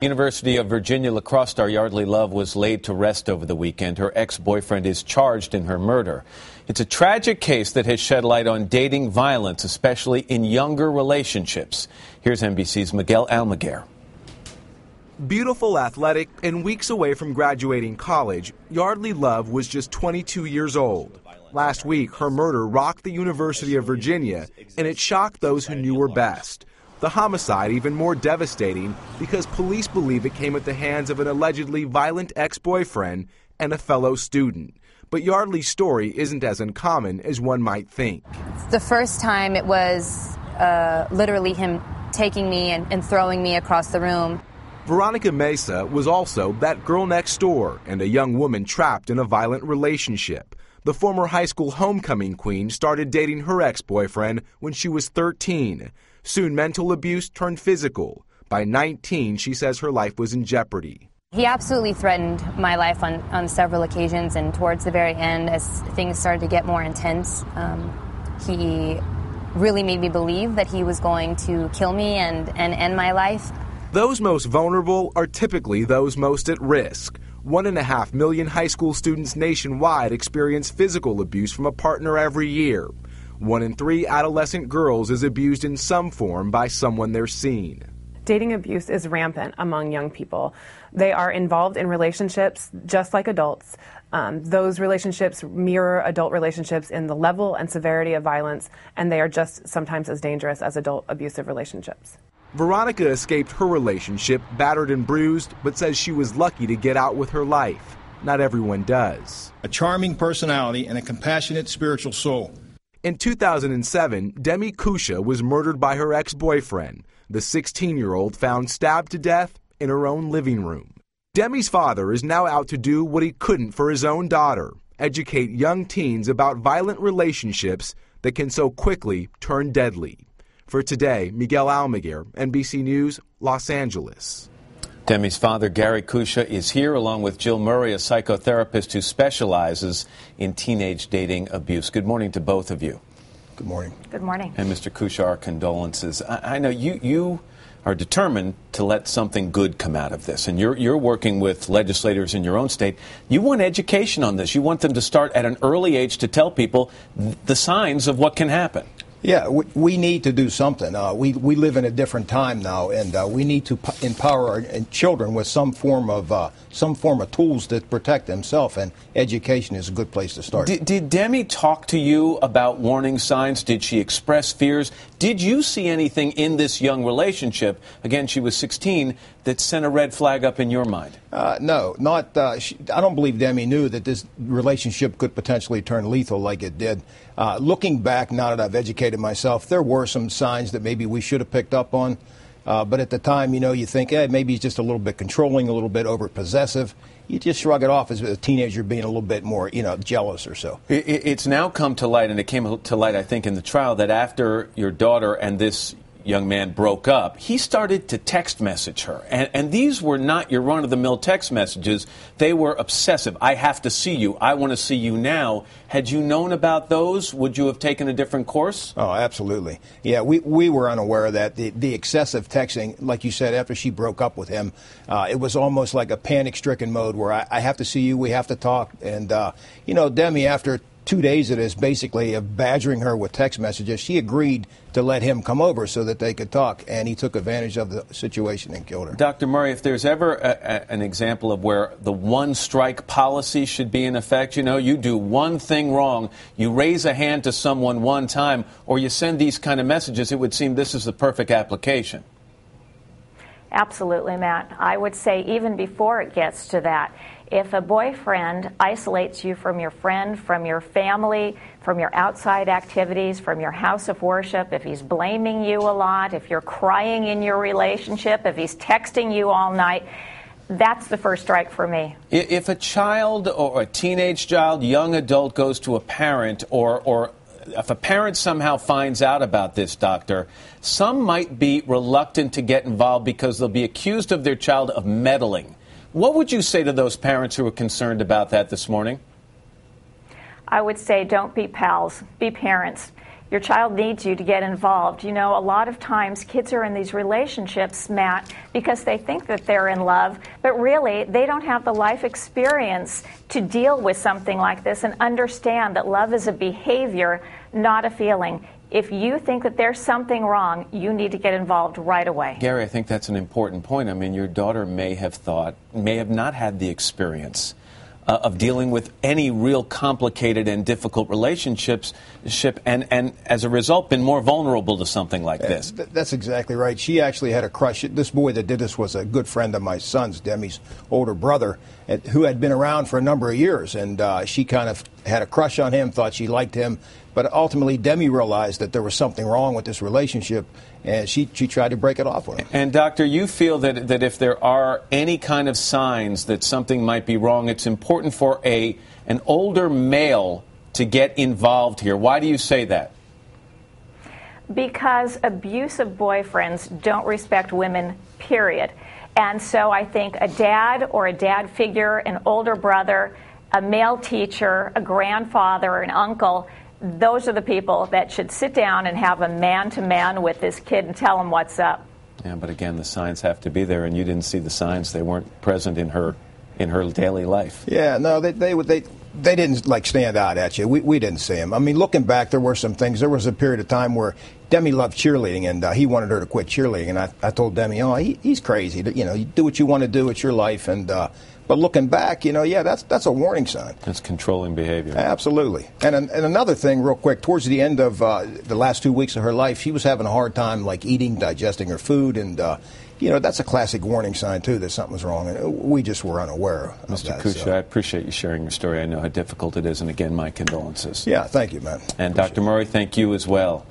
University of Virginia lacrosse star Yardley Love was laid to rest over the weekend. Her ex-boyfriend is charged in her murder. It's a tragic case that has shed light on dating violence, especially in younger relationships. Here's NBC's Miguel Almaguer. Beautiful, athletic, and weeks away from graduating college, Yardley Love was just 22 years old. Last week, her murder rocked the University of Virginia, and it shocked those who knew her best. The homicide even more devastating because police believe it came at the hands of an allegedly violent ex-boyfriend and a fellow student. But Yardley's story isn't as uncommon as one might think. The first time it was literally him taking me and throwing me across the room. Veronica Mesa was also that girl next door and a young woman trapped in a violent relationship. The former high school homecoming queen started dating her ex-boyfriend when she was 13. Soon mental abuse turned physical. By 19, she says her life was in jeopardy. He absolutely threatened my life on several occasions, and towards the very end, as things started to get more intense, he really made me believe that he was going to kill me and end my life. Those most vulnerable are typically those most at risk. 1.5 million high school students nationwide experience physical abuse from a partner every year. 1 in 3 adolescent girls is abused in some form by someone they're seeing. Dating abuse is rampant among young people. They are involved in relationships just like adults. Those relationships mirror adult relationships in the level and severity of violence, and they are just sometimes as dangerous as adult abusive relationships. Veronica escaped her relationship battered and bruised, but says she was lucky to get out with her life. Not everyone does. A charming personality and a compassionate spiritual soul. In 2007, Demi Kusha was murdered by her ex-boyfriend, the 16-year-old found stabbed to death in her own living room. Demi's father is now out to do what he couldn't for his own daughter, educate young teens about violent relationships that can so quickly turn deadly. For Today, Miguel Almaguer, NBC News, Los Angeles. Demi's father, Gary Kusha, is here along with Jill Murray, a psychotherapist who specializes in teenage dating abuse. Good morning to both of you. Good morning. Good morning. And Mr. Kusha, our condolences. I know you are determined to let something good come out of this, and you're working with legislators in your own state. You want education on this. You want them to start at an early age to tell people the signs of what can happen. Yeah, we need to do something. We live in a different time now, and we need to empower our children with some form of tools to protect themselves. And education is a good place to start. Did Demi talk to you about warning signs? Did she express fears? Did you see anything in this young relationship? Again, she was 16. That sent a red flag up in your mind? No, not. I don't believe Demi knew that this relationship could potentially turn lethal like it did. Looking back, now that I've educated myself, there were some signs that maybe we should have picked up on. But at the time, you think, maybe he's just a little bit controlling, a little bit over-possessive. You just shrug it off as a teenager being a little bit more, jealous or so. It's now come to light, and it came to light, I think, in the trial, that after your daughter and this young man broke up, he started to text message her. And these were not your run-of-the-mill text messages. They were obsessive. I have to see you. I want to see you now. Had you known about those, would you have taken a different course? Oh, absolutely. Yeah, we were unaware of that. The excessive texting, like you said, after she broke up with him, it was almost like a panic-stricken mode where I have to see you, we have to talk. And, Demi, after 2 days of this, basically of badgering her with text messages, she agreed to let him come over so that they could talk, and he took advantage of the situation and killed her. Dr. Murray, if there's ever an example of where the one-strike policy should be in effect, you do one thing wrong, you raise a hand to someone one time, or you send these kind of messages, it would seem this is the perfect application. Absolutely, Matt. I would say even before it gets to that, if a boyfriend isolates you from your friend, from your family, from your outside activities, from your house of worship, if he's blaming you a lot, if you're crying in your relationship, if he's texting you all night, that's the first strike for me. If a child or a teenage child, young adult goes to a parent, or if a parent somehow finds out about this, doctor, some might be reluctant to get involved because they'll be accused of their child of meddling. What would you say to those parents who are concerned about that this morning? I would say don't be pals, be parents. Your child needs you to get involved. You know, a lot of times kids are in these relationships, Matt, because they think that they're in love, but really they don't have the life experience to deal with something like this and understand that love is a behavior, not a feeling. If you think that there's something wrong, you need to get involved right away. Gary, I think that's an important point. I mean, your daughter may have not had the experience of dealing with any real complicated and difficult relationships, and as a result, been more vulnerable to something like this. That's exactly right. She actually had a crush. This boy that did this was a good friend of my son's, Demi's older brother, who had been around for a number of years, and she kind of had a crush on him, thought she liked him, but ultimately Demi realized that there was something wrong with this relationship, and she tried to break it off with him. And, Doctor, you feel that if there are any kind of signs that something might be wrong, it's important for an older male to get involved here. Why do you say that? Because abusive boyfriends don't respect women, period. And so I think a dad or a dad figure, an older brother, a male teacher, a grandfather, an uncle, those are the people that should sit down and have a man-to-man with this kid and tell him what's up. Yeah, but again, the signs have to be there, and you didn't see the signs. They weren't present in her daily life. Yeah, no, they didn't like stand out at you. We didn't see them. I mean, looking back, there were some things. There was a period of time where Demi loved cheerleading, and he wanted her to quit cheerleading. And I told Demi, oh, he's crazy. You know, you do what you want to do. It's your life. And but looking back, you know, yeah, that's a warning sign. That's controlling behavior. Absolutely. And another thing, real quick, towards the end of the last 2 weeks of her life, she was having a hard time, like eating, digesting her food, and you know, that's a classic warning sign, too, that something's wrong. And we just were unaware of Mr. that. Kusha, I appreciate you sharing your story. I know how difficult it is, and again, my condolences. Yeah, thank you, man. And Dr. Murray, thank you as well.